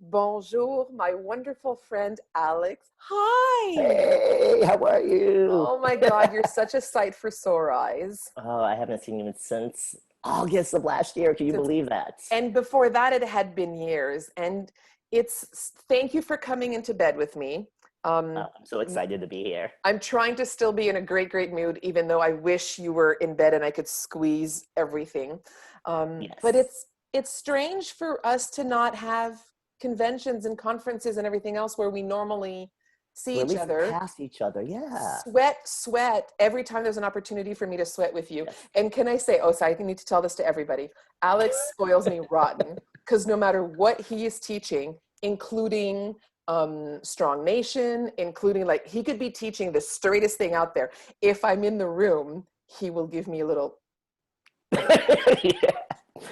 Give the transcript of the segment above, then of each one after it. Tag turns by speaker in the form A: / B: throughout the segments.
A: Bonjour, my wonderful friend Alex. Hi.
B: Hey, how are you?
A: Oh my God, you're such a sight for sore eyes.
B: Oh, I haven't seen you since August of last year. Can you
A: Since-
B: believe that?
A: And before that, it had been years. And thank you for coming into bed with me. Um,
B: I'm so excited to be here.
A: I'm trying to still be in a great, great mood, even though I wish you were in bed and I could squeeze everything. But
B: Yes.
A: it's strange for us to not have conventions and conferences and everything else where we normally see
B: Or at
A: each
B: least
A: other.
B: pass each other. Yeah.
A: Sweat every time there's an opportunity for me to sweat with you.
B: Yes.
A: And can I say, oh, sorry, I need to tell this to everybody. Alex spoils me rotten because no matter what he is teaching, including Strong Nation, including like he could be teaching the straightest thing out there. If I'm in the room, he will give me a little.
B: Yeah.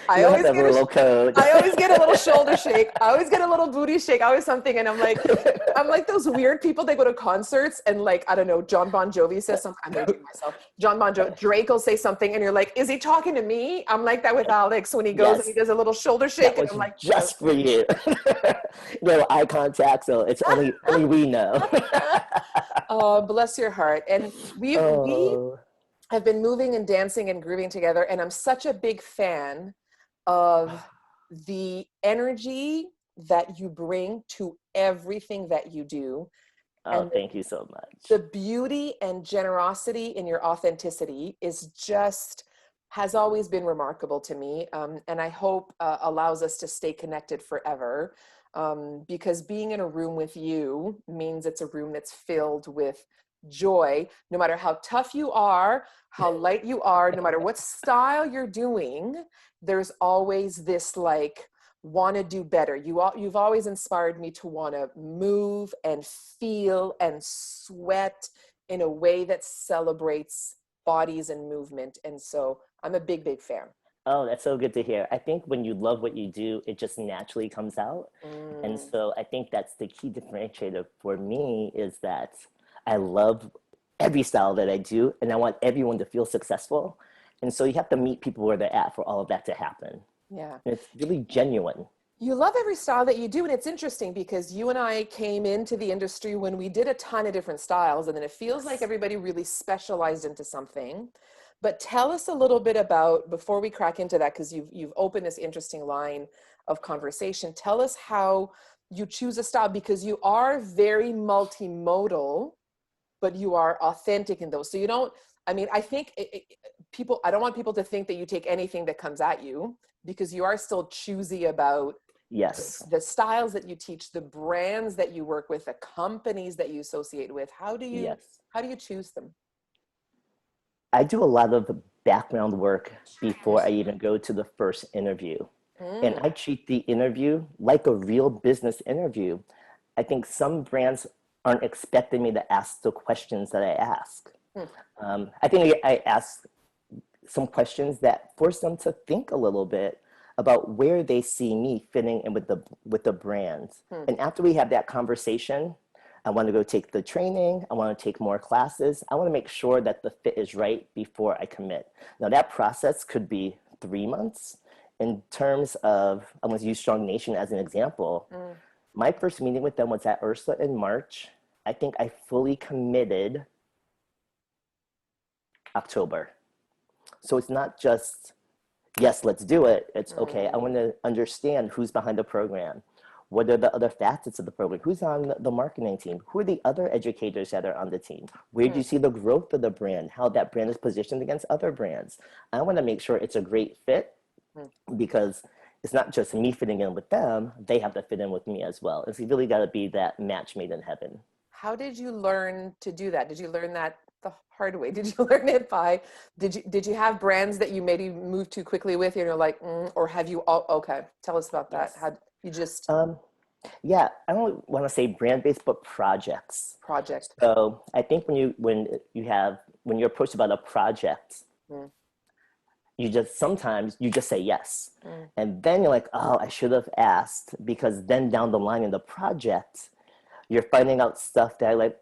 A: I
B: You don't have
A: always
B: to have a
A: get a.
B: little code.
A: I always get a little shoulder shake. I always get a little booty shake. I always something, and I'm like those weird people that go to concerts and like I don't know. John Bon Jovi says something. I'm gonna do it myself. John Bon Jovi, Drake will say something, and you're like, is he talking to me? I'm like that with Alex when he goes and he
B: Yes,
A: does a little shoulder
B: that
A: shake, and I'm
B: was
A: like,
B: just for you. No eye contact, so it's only we know.
A: oh, bless your heart. And we
B: Oh,
A: have been moving and dancing and grooving together, and I'm such a big fan of the energy that you bring to everything that you do
B: oh,
A: and
B: thank you so
A: the
B: much.
A: beauty and generosity in your authenticity is just has always been remarkable to me, and I hope allows us to stay connected forever, because being in a room with you means it's a room that's filled with joy. No matter how tough you are, how light you are, no matter what style you're doing, there's always this like want to do better. You've always inspired me to want to move and feel and sweat in a way that celebrates bodies and movement. And so I'm a big, big fan.
B: Oh, that's so good to hear. I think when you love what you do, it just naturally comes out. And
A: Mm.
B: so I think that's the key differentiator for me is that I love every style that I do and I want everyone to feel successful. And so you have to meet people where they're at for all of that to happen.
A: Yeah.
B: And it's really genuine.
A: You love every style that you do. And it's interesting because you and I came into the industry when we did a ton of different styles. And then it feels like
B: Yes.
A: everybody really specialized into something. But tell us a little bit about, before we crack into that, because you've opened this interesting line of conversation. Tell us how you choose a style because you are very multimodal, but you are authentic in those. So you don't, I mean, I think people, I don't want people to think that you take anything that comes at you because you are still choosy about
B: Yes.
A: the styles that you teach, the brands that you work with, the companies that you associate with.
B: Yes.
A: How do you choose them?
B: I do a lot of background work before I even go to the first interview. And
A: Mm,
B: I treat the interview like a real business interview. I think some brands aren't expecting me to ask the questions that I ask.
A: mm,
B: I think I ask some questions that force them to think a little bit about where they see me fitting in with the brand.
A: mm.
B: And after we have that conversation, I want to go take the training. I want to take more classes. I want to make sure that the fit is right before I commit. Now that process could be 3 months. In terms of, I'm going to use Strong Nation as an example.
A: Mm.
B: My first meeting with them was at Ursula in March. I think I fully committed October. So it's not just, yes, let's do it. It's okay, I want
A: Mm.
B: to understand who's behind the program. What are the other facets of the program? Who's on the marketing team? Who are the other educators that are on the team? Where do you
A: Mm.
B: see the growth of the brand? How that brand is positioned against other brands? I want to make sure it's a great fit
A: Mm.
B: because it's not just me fitting in with them, they have to fit in with me as well. It's really got to be that match made in heaven.
A: How did you learn to do that? Did you learn that the hard way? Did you learn it by, did you have brands that you maybe moved too quickly with, you know, like, or have you all, okay, tell us about that.
B: Yes.
A: How you just
B: Um, yeah, I don't want to say brand based, but projects.
A: project.
B: So I think when you're approached about a project,
A: Mm.
B: you just sometimes you just say yes.
A: Mm.
B: And then you're like, oh, I should have asked because then down the line in the project, you're finding out stuff that like,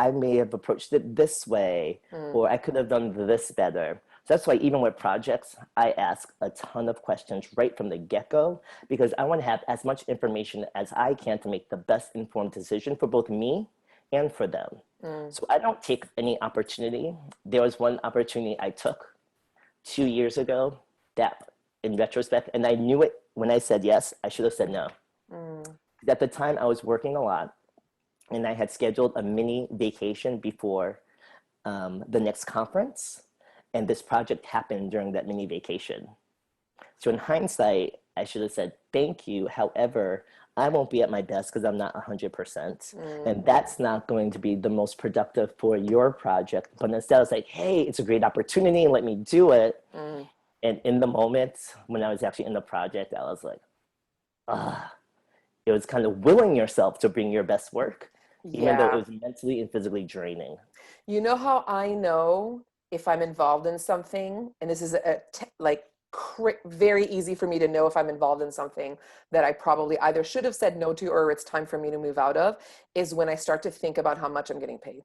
B: I may have approached it this way,
A: Mm.
B: or I could have done this better. So that's why even with projects, I ask a ton of questions right from the get-go, because I want to have as much information as I can to make the best informed decision for both me and for them.
A: Mm.
B: So I don't take any opportunity. There was one opportunity I took 2 years ago that in retrospect, and I knew it when I said yes, I should have said no.
A: Mm.
B: At the time I was working a lot and I had scheduled a mini vacation before the next conference. And this project happened during that mini vacation. So in hindsight, I should have said, thank you. However, I won't be at my best because I'm not 100%. And that's not going to be the most productive for your project. But instead I was like, hey, it's a great opportunity. Let me do it.
A: Mm.
B: And in the moment when I was actually in the project, I was like, ah, it was kind of willing yourself to bring your best work, even though it
A: Yeah.
B: was mentally and physically draining.
A: You know how I know if I'm involved in something, and this is like very easy for me to know if I'm involved in something that I probably either should have said no to or it's time for me to move out of, is when I start to think about how much I'm getting paid.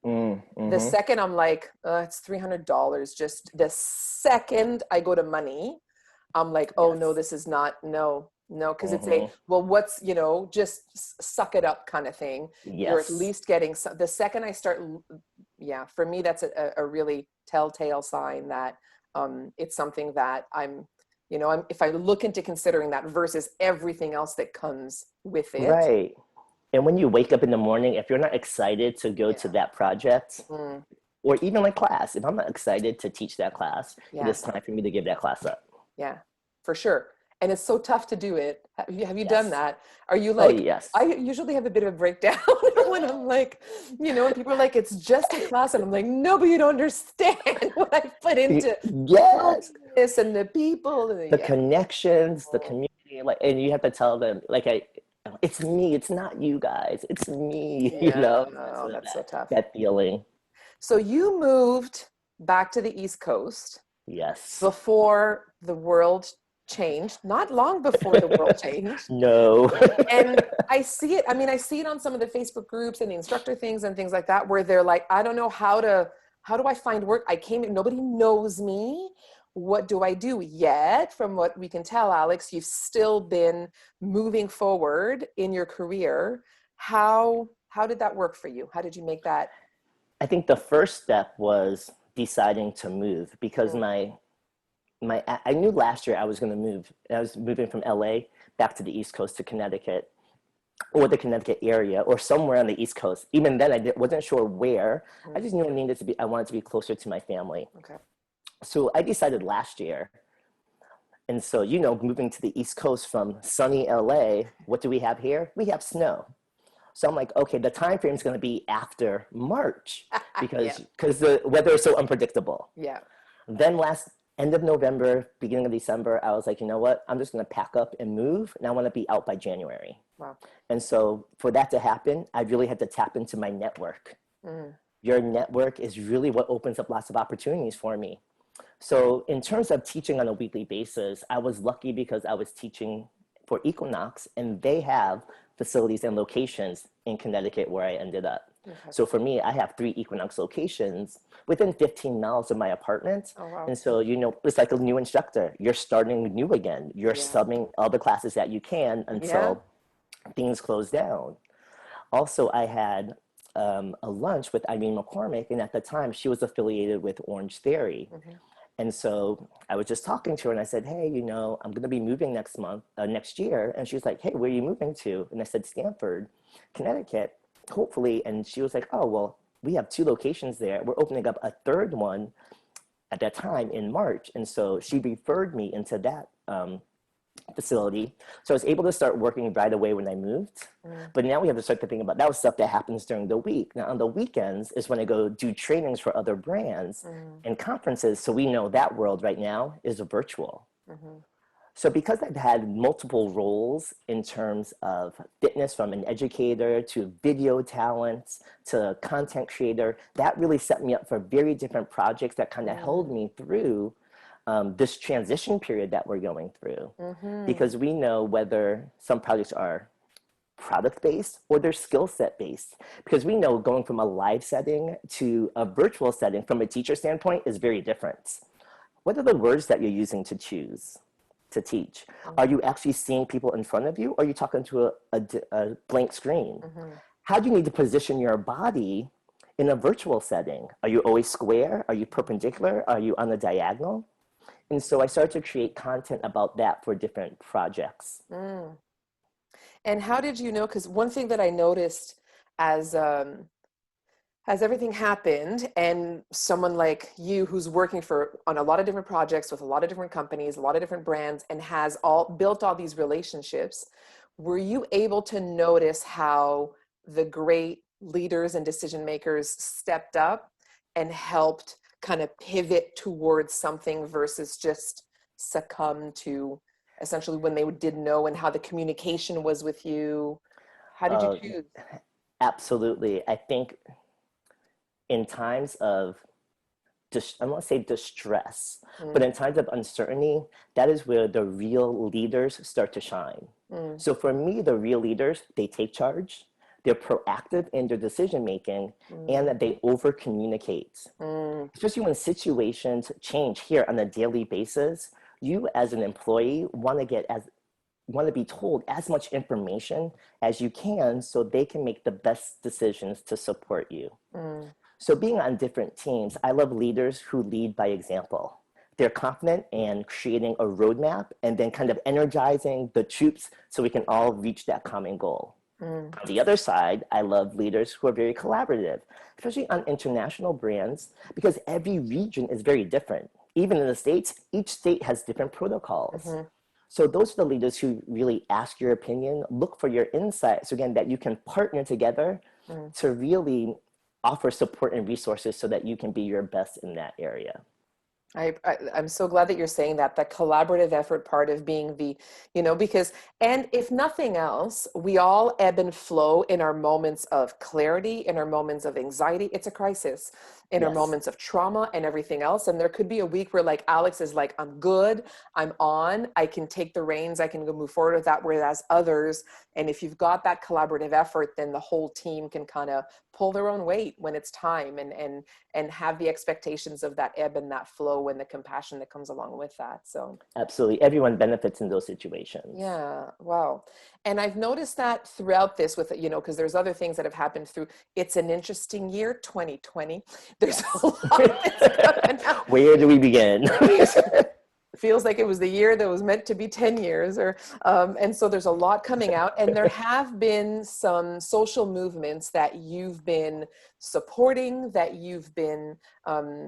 A: The
B: Mm-hmm.
A: second I'm like, it's $300, just the second I go to money, I'm like, oh no,
B: Yes.
A: this is not, no, no, because it's a,
B: Mm-hmm.
A: well, what's, just suck it up kind of thing. You're at
B: Yes.
A: least getting, the second I start, yeah, for me, that's a really telltale sign that it's something that if I look into considering that versus everything else that comes with it.
B: Right. And when you wake up in the morning, if you're not excited to go to
A: Yeah.
B: that project,
A: Mm,
B: or even like class, if I'm not excited to teach that class, it
A: yeah.
B: is time for me to give that class up.
A: Yeah, for sure. And it's so tough to do it. Have you done
B: Yes.
A: that? Are you
B: Oh,
A: like, I
B: yes.
A: usually have a bit of a breakdown when I'm like, and people are like, it's just a class. And I'm like, no, but you don't understand what I put into building
B: Yes.
A: this and the people. And
B: The
A: yeah.
B: connections, the community, like, and you have to tell them, like, it's me, it's not you guys, it's me,
A: Yeah,
B: that's
A: oh, that's so
B: that,
A: tough.
B: that feeling.
A: So you moved back to the East Coast
B: Yes.
A: before the world changed, not long before the world changed.
B: No.
A: And I see it. I mean, I see it on some of the Facebook groups and the instructor things and things like that, where they're like, I don't know how do I find work? Nobody knows me. What do I do? Yet, from what we can tell, Alex, you've still been moving forward in your career. How did that work for you? How did you make that?
B: I think the first step was deciding to move because
A: Mm,
B: I knew last year I was going to move. I was moving from LA back to the East Coast to Connecticut or the Connecticut area or somewhere on the East Coast. Even then, wasn't sure where. I
A: mm,
B: just knew I wanted to be closer to my family.
A: okay.
B: So I decided last year. And so, moving to the East Coast from sunny LA, what do we have here? We have snow. So I'm like, okay, the time frame is going to be after March
A: Yeah.
B: because the weather is so unpredictable.
A: Yeah.
B: Then last end of November, beginning of December, I was like, you know what? I'm just going to pack up and move, and I want to be out by January.
A: Wow.
B: And so for that to happen, I really had to tap into my network.
A: Mm,
B: Your network is really what opens up lots of opportunities for me. So in terms of teaching on a weekly basis, I was lucky because I was teaching for Equinox, and they have facilities and locations in Connecticut where I ended up.
A: okay.
B: So for me, I have 3 Equinox locations within 15 miles of my apartment.
A: Oh, wow.
B: And so, it's like a new instructor. You're starting new again. You're
A: Yeah.
B: subbing all the classes that you can
A: Yeah.
B: until things close down. Also, I had a lunch with Irene McCormick, and at the time, she was affiliated with Orange Theory.
A: Hmm.
B: And so I was just talking to her and I said, hey, I'm going to be moving next year. And she was like, hey, where are you moving to? And I said, Stamford, Connecticut, hopefully. And she was like, oh, well, we have 2 locations there. We're opening up a third one at that time in March. And so she referred me into that facility. So I was able to start working right away when I moved.
A: Mm,
B: But now we have to start to think about that was stuff that happens during the week. Now on the weekends is when I go do trainings for other brands
A: mm,
B: and conferences. So we know that world right now is virtual.
A: mhm,
B: So because I've had multiple roles in terms of fitness, from an educator to video talent to content creator, that really set me up for very different projects that kind of held
A: mm,
B: me through this transition period that we're going through.
A: mhm.
B: Because we know whether some projects are product based or they're skill set based. Because we know going from a live setting to a virtual setting from a teacher standpoint is very different. What are the words that you're using to choose to teach? Are you actually seeing people in front of you, or are you talking to a blank screen?
A: Mm-hmm.
B: How do you need to position your body in a virtual setting? Are you always square? Are you perpendicular? Are you on a diagonal? And so I started to create content about that for different projects.
A: Mm. And how did you know? Because one thing that I noticed as as everything happened, and someone like you who's working for on a lot of different projects with a lot of different companies, a lot of different brands, and has all built all these relationships, were you able to notice how the great leaders and decision makers stepped up and helped kind of pivot towards something versus just succumb to essentially when they didn't know, and how the communication was with you? How did you
B: Uh,
A: choose?
B: Absolutely. I think in times of, I won't say distress, but
A: Mm,
B: in times of uncertainty, that is where the real leaders start to shine.
A: mm,
B: So for me, the real leaders, they take charge, they're proactive in their decision making, and
A: mm,
B: that they over communicate.
A: mm,
B: Especially when situations change here on a daily basis, you as an employee want to be told as much information as you can so they can make the best decisions to support you.
A: mm.
B: So being on different teams, I love leaders who lead by example. They're confident in creating a roadmap and then kind of energizing the troops so we can all reach that common goal.
A: Mm,
B: On the other side, I love leaders who are very collaborative, especially on international brands, because every region is very different. Even in the States, each state has different protocols.
A: mhm,
B: So those are the leaders who really ask your opinion, look for your insights, again, that you can partner together
A: mm.
B: to really offer support and resources so that you can be your best in that area.
A: I'm so glad that you're saying that, the collaborative effort part of being the, because, and if nothing else, we all ebb and flow in our moments of clarity, in our moments of anxiety. It's a crisis. In our
B: Yes,
A: moments of trauma and everything else. And there could be a week where like Alex is like, I'm good, I'm on, I can take the reins, I can go move forward with that. Whereas others, and if you've got that collaborative effort, then the whole team can kind of pull their own weight when it's time, and have the expectations of that ebb and that flow and the compassion that comes along with that. So
B: absolutely. Everyone benefits in those situations.
A: yeah, wow. And I've noticed that throughout this with, because there's other things that have happened through, it's an interesting year, 2020. There's a
B: Yes.
A: lot that's coming out.
B: Where do we begin?
A: Feels like it was the year that was meant to be 10 years, and so there's a lot coming out, and there have been some social movements that you've been supporting, that you've been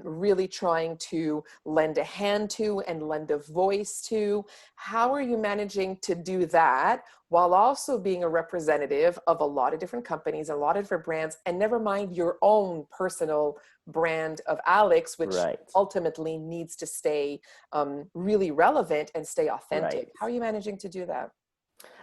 A: really trying to lend a hand to and lend a voice to. How are you managing to do that while also being a representative of a lot of different companies, a lot of different brands, and never mind your own personal brand of Alex, which
B: Right,
A: ultimately needs to stay really relevant and stay authentic?
B: right.
A: How are you managing to do that?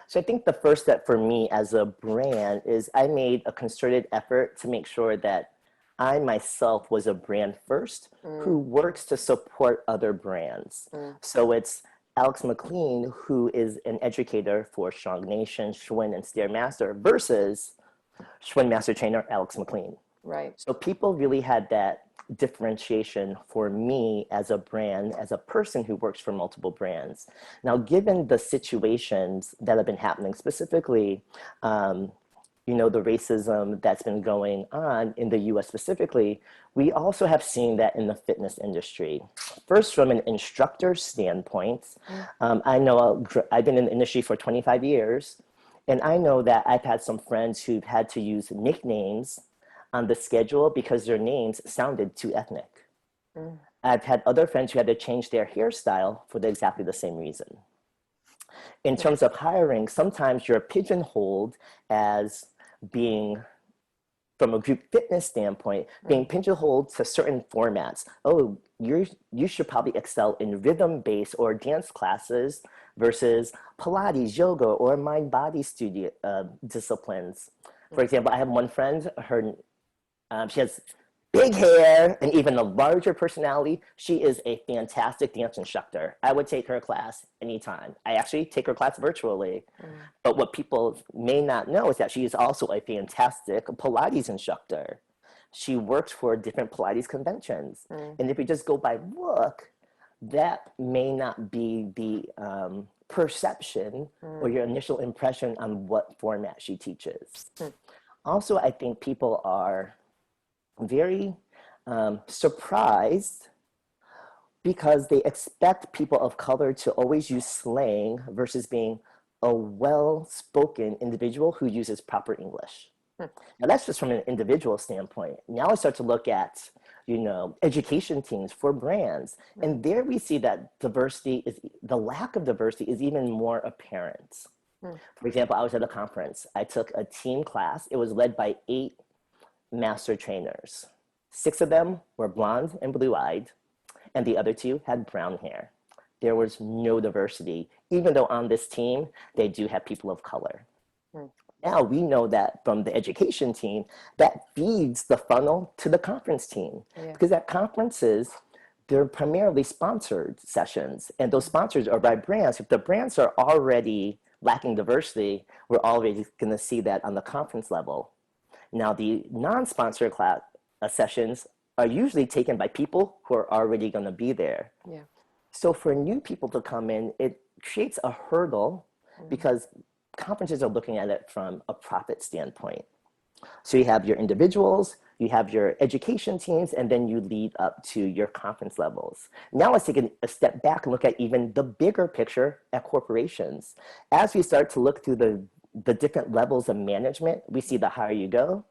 B: So I think the first step for me as a brand is I made a concerted effort to make sure that I myself was a brand first who
A: Mm,
B: works to support other brands.
A: mm,
B: So it's Alex McLean, who is an educator for Strong Nation, Schwinn, and Stairmaster versus Schwinn Master Trainer Alex McLean.
A: right.
B: So people really had that differentiation for me as a brand, as a person who works for multiple brands. Now, given the situations that have been happening, specifically, the racism that's been going on in the US specifically, we also have seen that in the fitness industry. First, from an instructor standpoint,
A: Mm,
B: I know I've been in the industry for 25 years, and I know that I've had some friends who've had to use nicknames on the schedule because their names sounded too ethnic.
A: mm,
B: I've had other friends who had to change their hairstyle for exactly the same reason. In
A: yeah.
B: terms of hiring, sometimes you're pigeonholed as being, from a group fitness standpoint, being
A: Mm,
B: pigeonholed to certain formats. Oh, you should probably excel in rhythm-based or dance classes versus Pilates, yoga, or mind-body studio disciplines. For
A: mm,
B: example, I have one friend, she has big hair and even a larger personality. She is a fantastic dance instructor. I would take her class anytime. I actually take her class virtually.
A: mm,
B: But what people may not know is that she is also a fantastic Pilates instructor. She works for different Pilates conventions.
A: mm,
B: And if we just go by look, that may not be the perception or
A: Mm.
B: your initial impression on what format she teaches.
A: Mm.
B: Also, I think people are very surprised because they expect people of color to always use slang versus being a well-spoken individual who uses proper English.
A: Mm.
B: Now that's just from an individual standpoint. Now I start to look at, education teams for brands.
A: Mm.
B: And there we see that the lack of diversity is even more apparent.
A: Mm.
B: For example, I was at a conference. I took a team class. It was led by 8 master trainers. 6 of them were blonde and blue-eyed, and the other 2 had brown hair. There was no diversity, even though on this team, they do have people of color.
A: Mm.
B: Now we know that from the education team, that feeds the funnel to the conference team.
A: Yeah.
B: Because at conferences, they're primarily sponsored sessions, and those sponsors are by brands. If the brands are already lacking diversity, we're already going to see that on the conference level. Now, the non-sponsored class sessions are usually taken by people who are already going to be there.
A: Yeah.
B: So for new people to come in, it creates a hurdle
A: Mm.
B: because conferences are looking at it from a profit standpoint. So you have your individuals, you have your education teams, and then you lead up to your conference levels. Now let's take a step back and look at even the bigger picture at corporations. As we start to look through the different levels of management, we see the higher you go,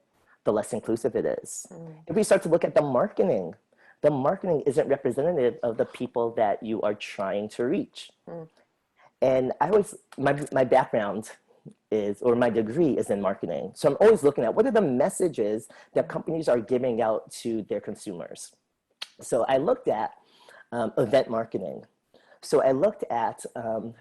B: the less inclusive it is.
A: Mm.
B: If we start to look at the marketing isn't representative of the people that you are trying to reach.
A: Mm.
B: And my background is, or my degree is in marketing. So I'm always looking at what are the messages that companies are giving out to their consumers. So I looked at event marketing. So I looked at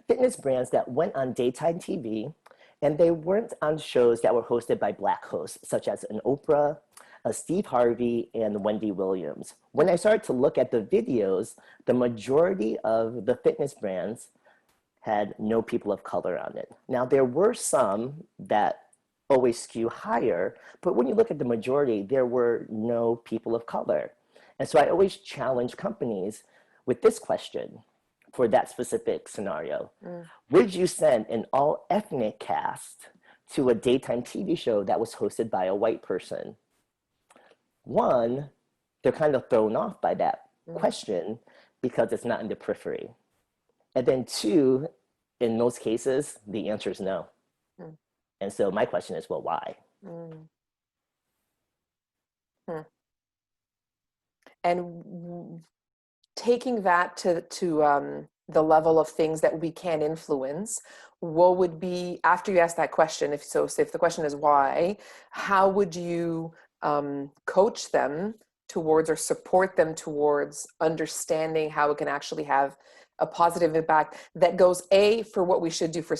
B: fitness brands that went on daytime TV, and they weren't on shows that were hosted by Black hosts, such as an Oprah, a Steve Harvey, and Wendy Williams. When I started to look at the videos, the majority of the fitness brands had no people of color on it. Now, there were some that always skew higher, but when you look at the majority, there were no people of color. And so I always challenge companies with this question for that specific scenario.
A: Mm.
B: Would you send an all ethnic cast to a daytime TV show that was hosted by a white person? One, they're kind of thrown off by that question because it's not in the periphery. And then 2, in most cases, the answer is no.
A: Mm.
B: And so my question is, well, why?
A: Mm. Hmm. And taking that to the level of things that we can influence, what would be, after you ask that question, if the question is why, how would you coach them towards or support them towards understanding how it can actually have a positive impact that goes for what we should do for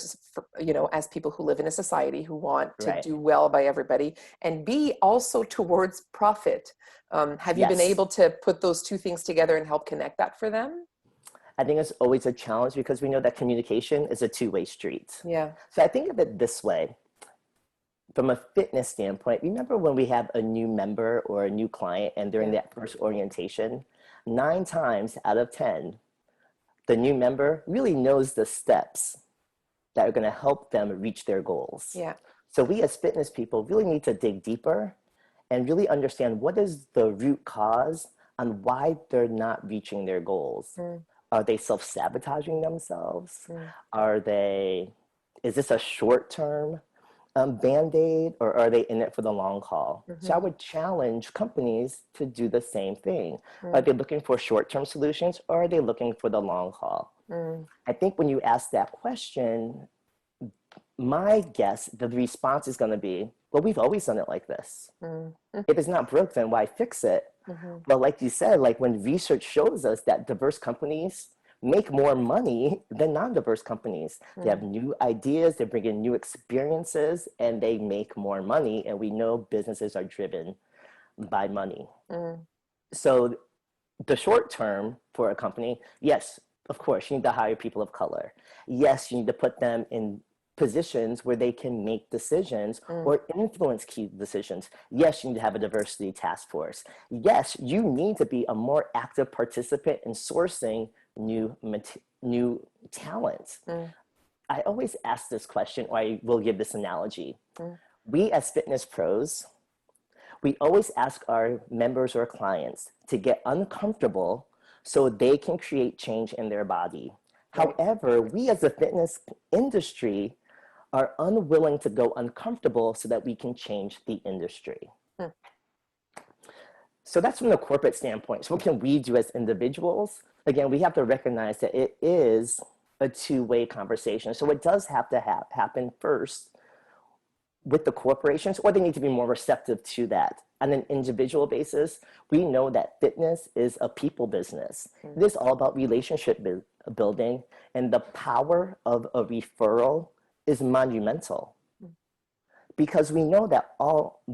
A: as people who live in a society who want to
B: Right.
A: do well by everybody, and B, also towards profit. Have you been
B: Yes.
A: able to put those 2 things together and help connect that for them?
B: I think it's always a challenge because we know that communication is a two-way street.
A: Yeah.
B: So I think of it this way. From a fitness standpoint, remember when we have a new member or a new client and during that first orientation, 9 times out of 10, the new member really knows the steps that are going to help them reach their goals.
A: Yeah.
B: So we as fitness people really need to dig deeper and really understand what is the root cause on why they're not reaching their goals.
A: Mm.
B: Are they self-sabotaging themselves?
A: Mm.
B: Is this a short-term Band-Aid, or are they in it for the long haul?
A: Mm-hmm.
B: So I would challenge companies to do the same thing.
A: Mm.
B: Are they looking for short-term solutions, or are they looking for the long haul?
A: Mm.
B: I think when you ask that question, my guess, the response is going to be, well, we've always done it like this.
A: Mm.
B: If it's not broke, then why fix it?
A: Mm-hmm.
B: But like you said, like when research shows us that diverse companies make more money than non-diverse companies.
A: Mm.
B: They have new ideas, they bring in new experiences, and they make more money. And we know businesses are driven by money.
A: Mm.
B: So the short term for a company, yes, of course, you need to hire people of color. Yes, you need to put them in positions where they can make decisions or influence key decisions. Yes, you need to have a diversity task force. Yes, you need to be a more active participant in sourcing new talent.
A: Mm,
B: I always ask this question, or I will give this analogy.
A: mm,
B: We as fitness pros, we always ask our members or clients to get uncomfortable so they can create change in their body.
A: right.
B: However, we as the fitness industry are unwilling to go uncomfortable so that we can change the industry.
A: Mm,
B: So that's from the corporate standpoint. So what can we do as individuals? Again, we have to recognize that it is a two-way conversation. So it does have to happen first with the corporations, or they need to be more receptive to that. On an individual basis, we know that fitness is a people business.
A: mm,
B: It is all about relationship building, and the power of a referral is monumental,
A: mm.
B: because we know that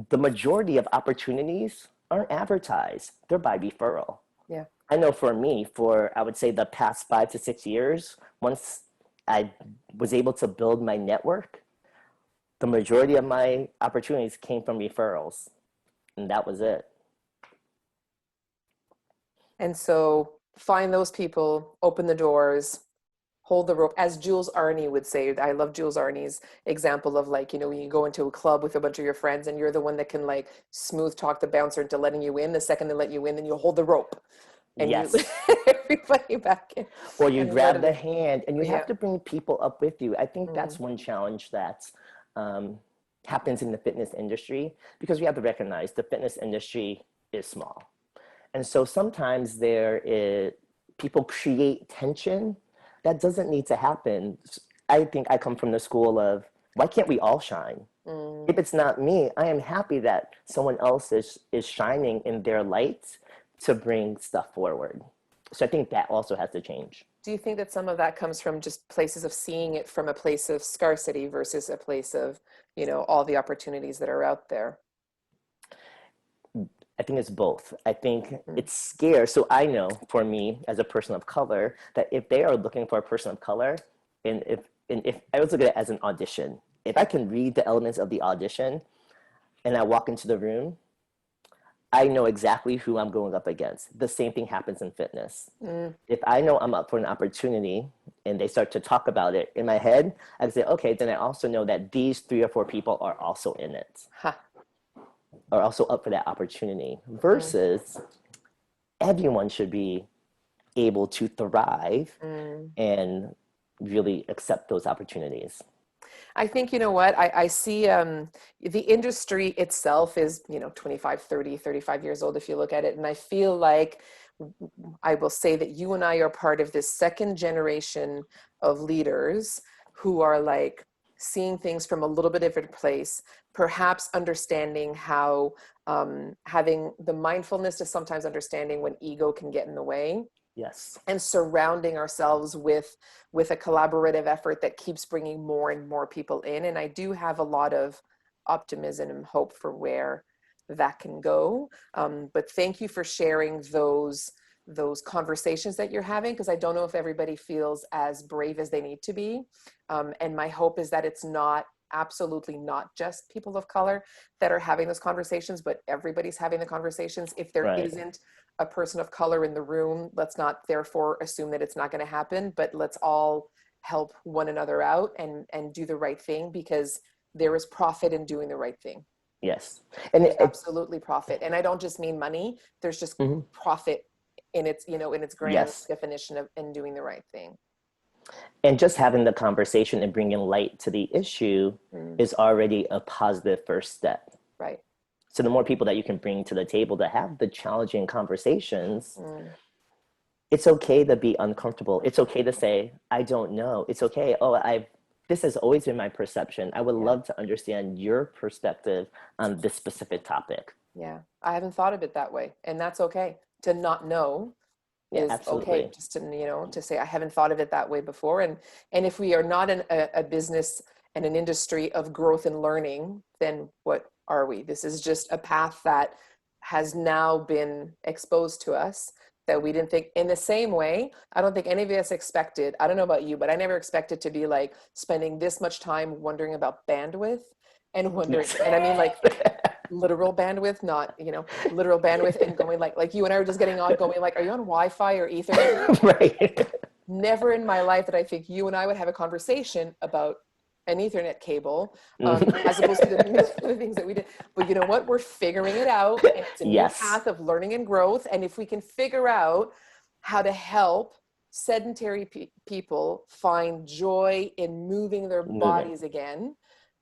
B: the majority of opportunities aren't advertised, they're by referral.
A: Yeah.
B: I know for me, for I would say the past 5 to 6 years, once I was able to build my network, the majority of my opportunities came from referrals, and that was it.
A: And so find those people, open the doors, hold the rope. As Jules Arney would say, I love Jules Arney's example of, like, when you go into a club with a bunch of your friends and you're the one that can like smooth talk the bouncer into letting you in. The second they let you in, then you hold the rope and you
B: Yes.
A: let everybody back in.
B: Or you
A: And then let
B: grab the
A: it,
B: hand, and you have
A: yeah.
B: to bring people up with you. I think
A: Mm,
B: that's one challenge that um, happens in the fitness industry, because we have to recognize the fitness industry is small. And so sometimes people create tension that doesn't need to happen. I think I come from the school of, why can't we all shine?
A: mm.
B: If it's not me, I am happy that someone else is shining in their light to bring stuff forward. So I think that also has to change.
A: Do you think that some of that comes from just places of seeing it from a place of scarcity versus a place of, all the opportunities that are out there?
B: I think it's both. I think
A: Mm,
B: it's scarce. So I know for me as a person of color that if they are looking for a person of color, and if I was looking at it as an audition, if I can read the elements of the audition and I walk into the room, I know exactly who I'm going up against. The same thing happens in fitness.
A: mm,
B: If I know I'm up for an opportunity and they start to talk about it in my head, I can say, okay, then I also know that these 3 or 4 people are also in it,
A: ha,
B: are also up for that opportunity,
A: mm,
B: versus everyone should be able to thrive
A: mm.
B: and really accept those opportunities.
A: I think, you know what, I see the industry itself is, 25, 30, 35 years old if you look at it. And I feel like I will say that you and I are part of this second generation of leaders who are like seeing things from a little bit different place, perhaps understanding how having the mindfulness to sometimes understanding when ego can get in the way,
B: Yes.
A: and surrounding ourselves with a collaborative effort that keeps bringing more and more people in. And I do have a lot of optimism and hope for where that can go. But thank you for sharing those conversations that you're having, because I don't know if everybody feels as brave as they need to be. And my hope is that it's not, absolutely not just people of color that are having those conversations, but everybody's having the conversations. If there
B: Right.
A: isn't a person of color in the room, let's not therefore assume that it's not going to happen, but let's all help one another out and do the right thing, because there is profit in doing the right thing.
B: Yes. And
A: There's absolutely profit. And I don't just mean money. There's just
B: mhm.
A: profit in its, in its grand
B: Yes.
A: definition of in doing the right thing.
B: And just having the conversation and bringing light to the issue
A: Mm,
B: is already a positive first step.
A: right.
B: So the more people that you can bring to the table to have the challenging conversations,
A: Mm,
B: it's okay to be uncomfortable. It's okay to say, I don't know. It's okay. Oh, this has always been my perception. I would
A: yeah.
B: love to understand your perspective on this specific topic.
A: Yeah. I haven't thought of it that way. And that's okay. To not know
B: Yeah,
A: is okay,
B: absolutely.
A: just to, to say I haven't thought of it that way before. And if we are not in a business and an industry of growth and learning, then what are we? This is just a path that has now been exposed to us that we didn't think. In the same way, I don't think any of us expected, I don't know about you, but I never expected to be like spending this much time wondering about bandwidth and wondering,
B: Yes.
A: and I mean like literal bandwidth, not, literal bandwidth, and going like you and I were just getting on going like, are you on Wi-Fi or Ethernet?
B: Right.
A: Never in my life did I think you and I would have a conversation about an Ethernet cable, as opposed to the things that we did. But you know what? We're figuring it out, and it's a new
B: Yes.
A: path of learning and growth. And if we can figure out how to help sedentary people find joy in moving their
B: Moving.
A: bodies again,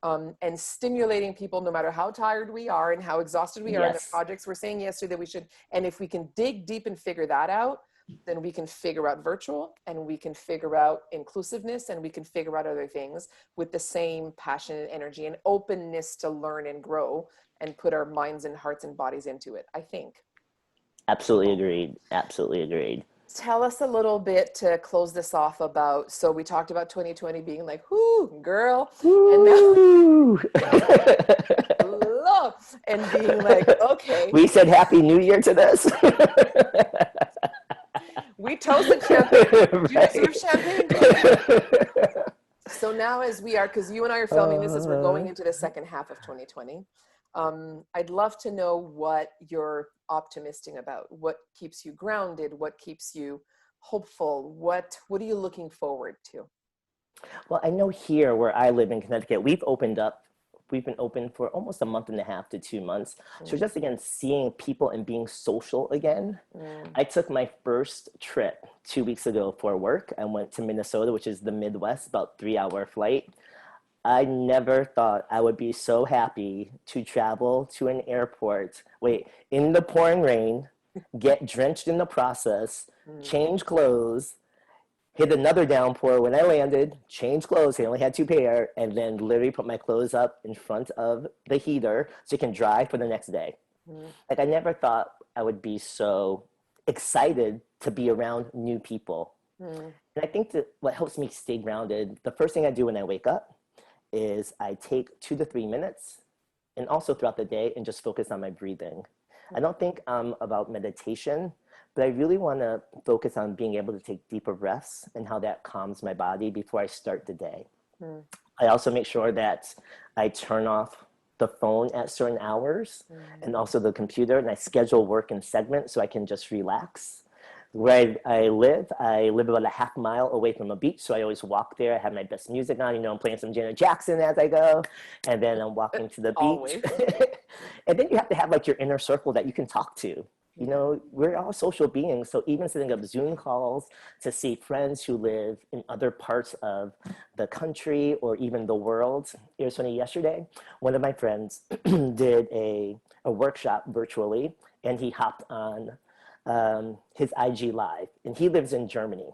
A: and stimulating people no matter how tired we are and how exhausted we are in the
B: Yes.
A: projects we're saying yes to that we should. And if we can dig deep and figure that out, then we can figure out virtual, and we can figure out inclusiveness, and we can figure out other things with the same passion and energy and openness to learn and grow and put our minds and hearts and bodies into it, I think.
B: Absolutely agreed. Absolutely agreed.
A: Tell us a little bit to close this off about, so we talked about 2020 being like, whoo, girl, and now
B: Woo!
A: love, and being like, okay,
B: We said Happy New Year to this.
A: we toasted champagne. Do you deserve
B: Right.
A: champagne, girl? So now as we are, because you and I are filming this as we're going
B: Uh,
A: into the second half of 2020, I'd love to know what you're optimistic about, what keeps you grounded, what keeps you hopeful, what are you looking forward to?
B: well, I know here where I live in Connecticut, we've been open for almost a month and a half to 2 months. So
A: Mm,
B: just again, seeing people and being social again.
A: mm,
B: I took my first trip 2 weeks ago for work. I went to Minnesota, which is the Midwest, about 3 hour flight. I never thought I would be so happy to travel to an airport, wait, in the pouring rain, get drenched in the process,
A: mm,
B: change clothes, hit another downpour when I landed, change clothes, I only had two pair, and then literally put my clothes up in front of the heater so it can dry for the next day.
A: mm,
B: Like I never thought I would be so excited to be around new people.
A: mm,
B: And I think that what helps me stay grounded, the first thing I do when I wake up is I take 2 to 3 minutes and also throughout the day and just focus on my breathing. I don't think about meditation, but I really want to focus on being able to take deeper breaths and how that calms my body before I start the day.
A: mm,
B: I also make sure that I turn off the phone at certain hours and
A: mm.
B: also the computer, and I schedule work in segments so I can just relax. Where I live about a half mile away from a beach, so I always walk there. I have my best music on, I'm playing some Janet Jackson as I go, and then I'm walking to the beach.
A: Always.
B: And then you have to have like your inner circle that you can talk to.
A: Yeah.
B: We're all social beings, so even setting up Zoom calls to see friends who live in other parts of the country or even the world. It was funny, yesterday, one of my friends did a workshop virtually, and he hopped on his IG Live, and he lives in Germany.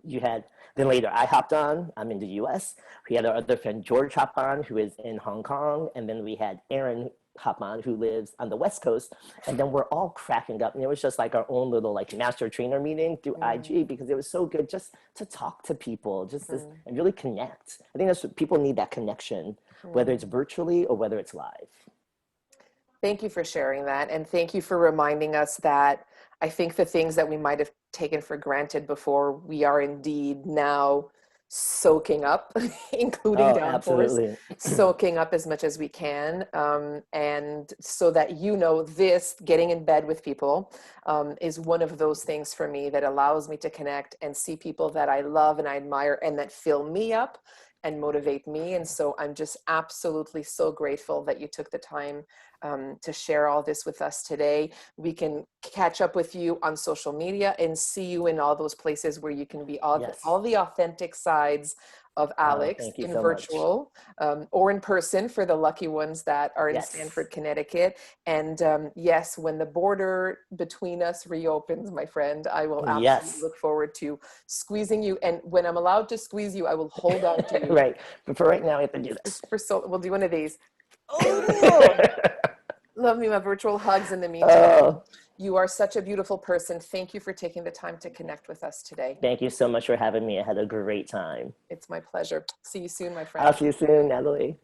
B: You had Then later I hopped on. I'm in the U.S. We had our other friend George hop on, who is in Hong Kong, and then we had Aaron hop on, who lives on the West Coast, and then we're all cracking up, and it was just like our own little like master trainer meeting through
A: Mm,
B: IG because it was so good just to talk to people,
A: mm,
B: and really connect. I think that's what people need, that connection, whether it's
A: mm.
B: virtually or whether it's live.
A: Thank you for sharing that. And thank you for reminding us that I think the things that we might have taken for granted before, we are indeed now soaking up, including
B: Oh,
A: downpours,
B: absolutely.
A: soaking up as much as we can. And so that, this getting in bed with people is one of those things for me that allows me to connect and see people that I love and I admire and that fill me up and motivate me. And so I'm just absolutely so grateful that you took the time to share all this with us today. We can catch up with you on social media and see you in all those places where you can be
B: Yes.
A: all the authentic sides of Alex
B: Thank you
A: in
B: so much.
A: virtual, or in person for the lucky ones that are in
B: Yes.
A: Stamford, Connecticut. And yes, when the border between us reopens, my friend, I will absolutely
B: Yes.
A: look forward to squeezing you. And when I'm allowed to squeeze you, I will hold on to you
B: Right. But for right now, we have to do this.
A: for so we'll do one of these. Oh, love me my virtual hugs in the meantime.
B: Oh,
A: You are such a beautiful person. Thank you for taking the time to connect with us today.
B: thank you so much for having me. I had a great time.
A: It's my pleasure. See you soon, my
B: I'll
A: friend.
B: see you soon, Natalie.